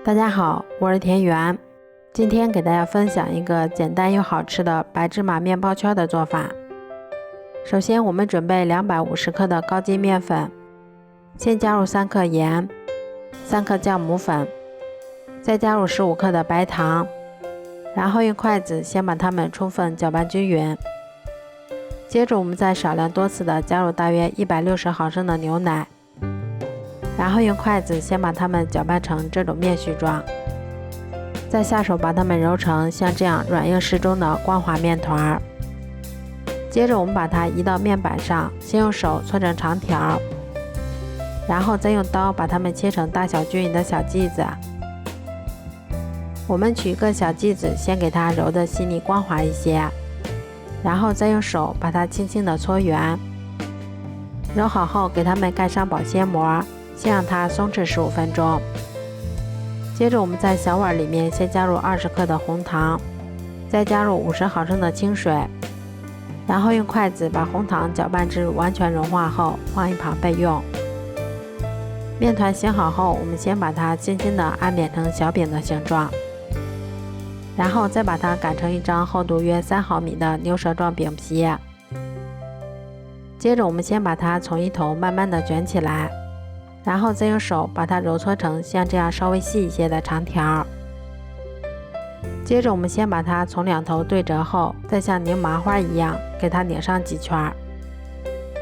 大家好，我是田园。今天给大家分享一个简单又好吃的白芝麻面包圈的做法。首先我们准备250克的高筋面粉，先加入3克盐、3克酵母粉，再加入15克的白糖，然后用筷子先把它们充分搅拌均匀。接着我们再少量多次的加入大约160毫升的牛奶，然后用筷子先把它们搅拌成这种面絮状，再下手把它们揉成像这样软硬适中的光滑面团。接着我们把它移到面板上，先用手搓成长条，然后再用刀把它们切成大小均匀的小剂子。我们取一个小剂子，先给它揉得细腻光滑一些，然后再用手把它轻轻地搓圆。揉好后给它们盖上保鲜膜，先让它松弛15分钟。接着我们在小碗里面先加入20克的红糖，再加入50毫升的清水，然后用筷子把红糖搅拌至完全融化后放一旁备用。面团醒好后，我们先把它轻轻地按扁成小饼的形状，然后再把它擀成一张厚度约3毫米的牛舌状饼皮。接着我们先把它从一头慢慢地卷起来，然后再用手把它揉搓成像这样稍微细一些的长条。接着我们先把它从2头对折后，再像拧麻花一样给它拧上几圈，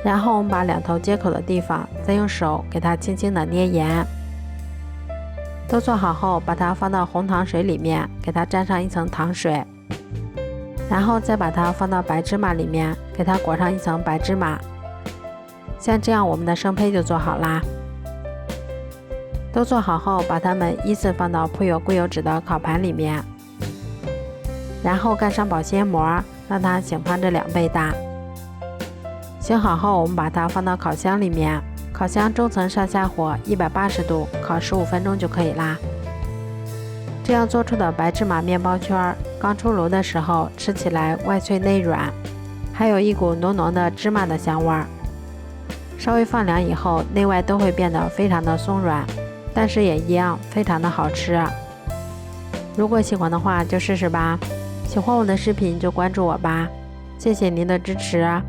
然后我们把2头接口的地方再用手给它轻轻的捏严。都做好后，把它放到红糖水里面，给它沾上一层糖水，然后再把它放到白芝麻里面，给它裹上一层白芝麻。像这样我们的生胚就做好啦。都做好后，把它们依次放到铺有固油纸的烤盘里面，然后盖上保鲜膜，让它醒胖至2倍大。醒好后，我们把它放到烤箱里面，烤箱中层上下火180度烤15分钟就可以啦。这样做出的白芝麻面包圈，刚出炉的时候吃起来外脆内软，还有一股浓浓的芝麻的香味儿。稍微放凉以后，内外都会变得非常的松软，但是也一样非常的好吃。如果喜欢的话就试试吧，喜欢我的视频就关注我吧，谢谢您的支持。